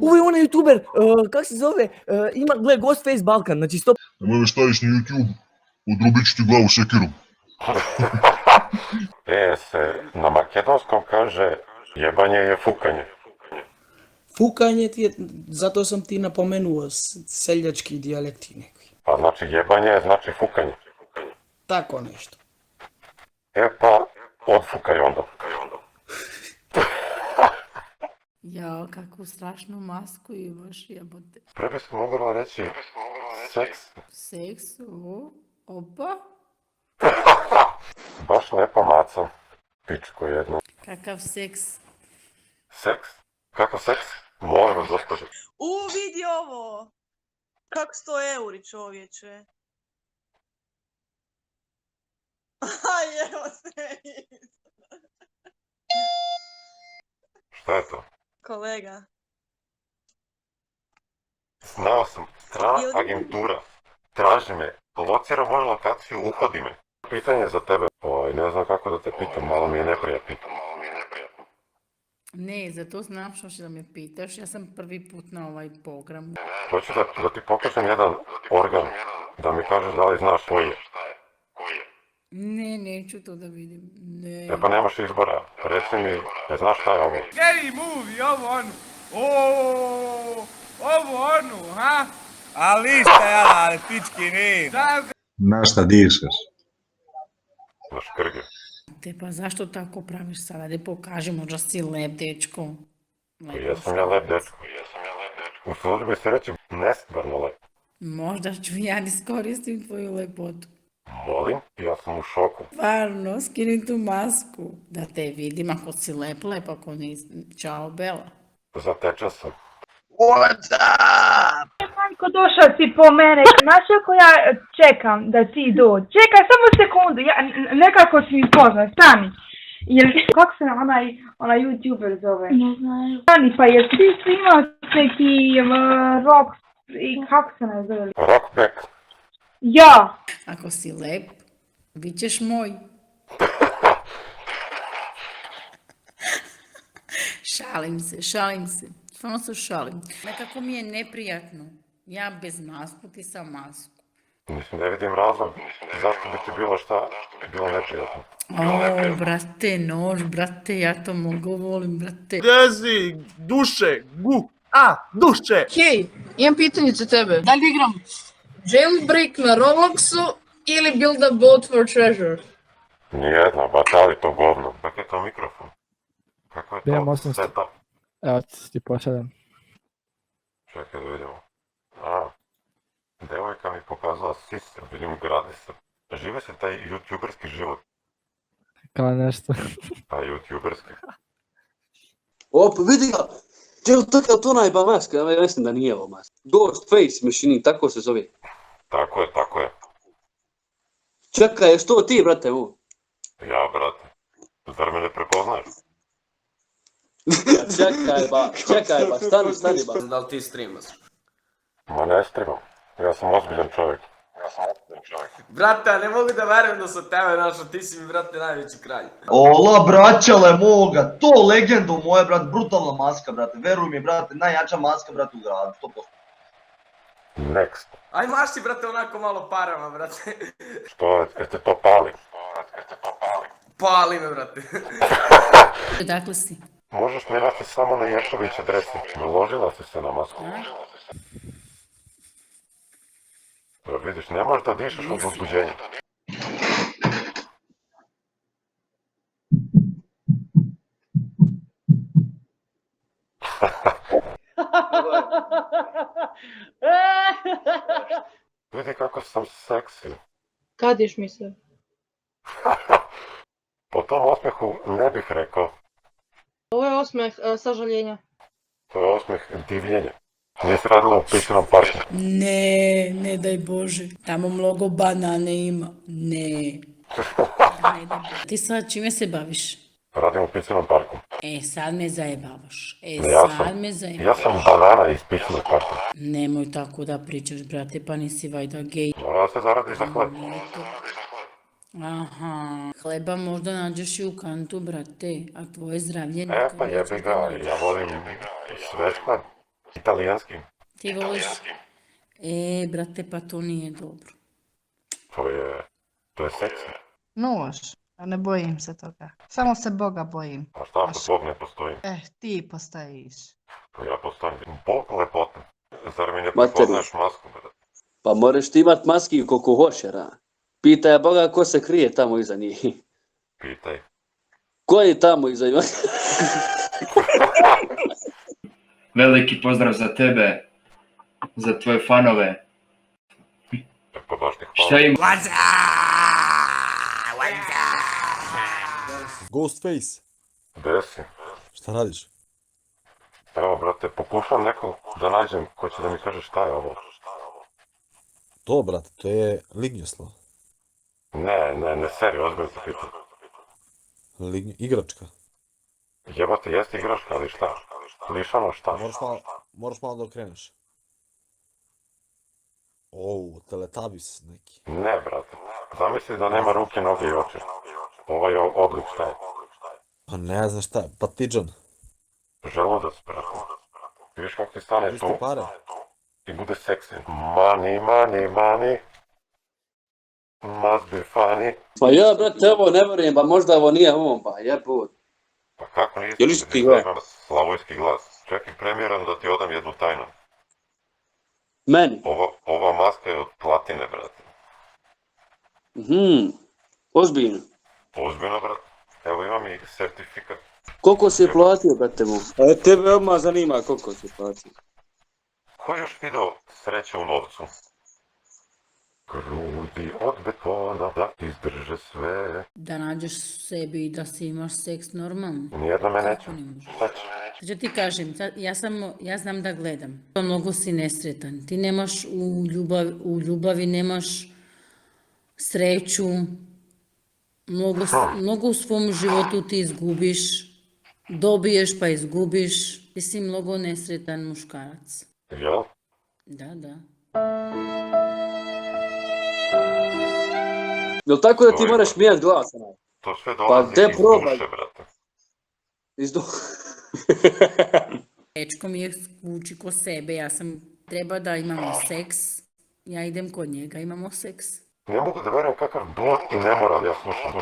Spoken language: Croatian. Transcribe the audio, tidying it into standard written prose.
Ovo je onaj youtuber, kak se zove, ima, gle, Ghostface Balkan, znači 100... Nemoj me staviš na YouTube, udrubit ću ti glavu šekirom. Se na makedonskom kaže jebanje je fukanje. Fukanje ti je, zato sam ti napomenuo, seljački dijalekti neki. Pa znači jebanje znači fukanje. Tako nešto. Pa odfukaj onda. Jao, kakvu strašnu masku imaš, jebote. Pre bi se mogla reći seks. Seks, opa. Baš lepa maca. Pičko jedno. Kakav seks. Seks? Kako seks? Molim vas, gospođe. Vidi ovo! Kako 100 euri, čovječe. Evo se. Šta je to? Kolega. Znao sam, strana agentura. Traži me, locira moju lokaciju, uhodi me. Pitanje za tebe. Ne znam kako da te pitam, malo mi je neprijatno. Ne, zato znam što će da me pitaš, ja sam prvi put na ovaj program. Hoću da ti pokažem jedan organ, da mi kažeš da li znaš koji je. Ne, neću to da vidim. Ne. Pa nemaš izbora, reci mi, znaš šta je ovo? Scary movie, ovo ono. Ovo ono, ha? Ali šta ja, ali pički ne. Na šta dišeš? Na škrge. Te pa zašto tako praviš sada? Da pokaži, možda si lep, dečko. Jesam ja lep dečko. Usudio bi se reći nestvarno lep. Možda ću ja iskoristim tvoju lepotu. Molim, ja sam u šoku. Stvarno, skini tu masku. Da te vidim ako si lep, ako nisi. Ćao, Bela. Zateča sam. What's up? Majko, došao si po mene. Znaš ako ja čekam da ti dođe? Čekaj, samo sekundu. Nekako si mi poznat. Stani. Kako se onaj youtuber zove? Ne znam. Stani, pa jesi ti imao neki rock... Kako se ne zove? Rockback. Ja. Ako si lep, bit ćeš moj. Šalim se. Stvarno se šalim. Nekako mi je neprijatno. Ja bez masku, ti sa masku. Mislim, ne vidim razlog. Zašto bi ti bilo šta bilo neprijatno? Brate, nož, brate, ja to mogu volim, brate. Gdje si? Duše, duše. Hej, imam pitanje za tebe. Da li igram Jailbreak na Robloxu ili Build a Boat for Treasure? Nijedna, batali to govno. Kako je to mikrofon? Kako je to setup? Evo ti pošaljem. Čekaj da vidimo. Devojka mi pokazala sise, vidim gradi se. Žive se taj youtuberski život. Kao nešto. A youtuberski. Vidi ga! To je onaj maska, ja mislim da nije ovo maska. Ghostface Machine, tako se zove. Tako je. Čekaj, jesi to ti, brate, ovo? Ja, brate. Zar me ne prepoznaš? Čekaj ba, stani ba. Da li ti streamaš? Ma ne streamam. Ja sam ozbiljan čovjek. Brate, ne mogu da verujem da sam tebe našao, ti si mi, brate, najveći kralj. Ola, braćale moga, to legendo moje, brate, brutalna maska, brate, veruj mi, brate, najjača maska, brate, u gradu, 100%. Next. Aj maši, brate, onako malo parama, brate. Što, te to pali? Pali me, brate. Dakle si? Možeš mi naći samo na Ješović adresi. Naložila si se na masku. Vidiš, ne možeš da dišeš od uzbuđenja. Vidi kako sam seksi. Kad ješ misle? Po tom osmehu ne bih rekao. Ovo je osmeh sažaljenja. To je osmeh divljenja. Nisi radila u pisanom parku. Ne daj Bože. Tamo mnogo banane ima. Ne. Ti sad čime se baviš? Radim u pisanom parku. Sad me zajebavaš. Ja sam banana iz pisanog parka. Nemoj tako da pričaš, brate, pa nisi vajda gej. Mora da se zaradi za hleb. Aha, hleba možda nađeš i u kantu, brate, a tvoje zdravlje nikada. Pa jebi ga, ja volim Svečka, italijanski. Ti voliš? Brate, pa to nije dobro. To je seksi. Nož, a ne bojim se toga. Samo se Boga bojim. A šta ako Bog ne postoji? Ti postojiš. Pa ja postojim. Bog lepota. Zar mi ne Materi. prepoznaš masku, brate? Pa moraš ti imat maski koliko hoće, ra. Pitaj Boga ko se krije tamo iza njih. Pitaj. Ko je tamo iza njih? Veliki pozdrav za tebe, za tvoje fanove. Pa baš ti hvala. Šta ima? Ghostface, Gde si? šta radiš? Evo, brate, pokušam nekog da nađem ko će da mi kaže šta je ovo. To, brate, to je lignjoslo. Ne, serio, ozbiljno se pitam. Igračka. Jebate, jeste igračka, ali šta? Lišano šta? Moraš malo da okreneš. Teletubbies neki. Ne, brate. Zamisli da nema ruke, noge i oči. Ovaj oblik šta je? Pa ne znam šta je, patiđan. Želudac, brate. Vidiš kako ti stane Viš tu ti pare? i bude seksi. Money. Must be funny. Pa ja, brate, ovo ne vjerujem, pa možda ovo nije on, pa jebut. Pa kako nisi? Je li si ti ga? Imam slavojski glas. Čekaj, premijeram da ti odam jednu tajnu. Meni? Ova maska je od platine, brate. Ozbiljno. Ozbiljno, brate. Evo imam i certifikat. Koliko si je platio, brate mu? Tebe odmah zanima koliko si platio. Ko je još video sreće u novcu? Grudi od betona da izdrže sve. Da nađeš sebi i da si imaš seks normalno. Nijedna me neće. Šta će? Znači ti kažem, ja znam da gledam. Mnogo si nesretan. Ti nemaš u ljubavi nemaš sreću. Mnogo u svom životu ti izgubiš. Dobiješ pa izgubiš. Ti si mnogo nesretan muškarac. Jel? Da. Jel' tako da ti moraš mijat glas? To sve dolazi iz duše, brate. Iz duše? Dečko mi je kući ko sebe, treba da imamo seks, ja idem kod njega, imamo seks. Ne mogu da verujem kakav blud i nemoral ja slušam.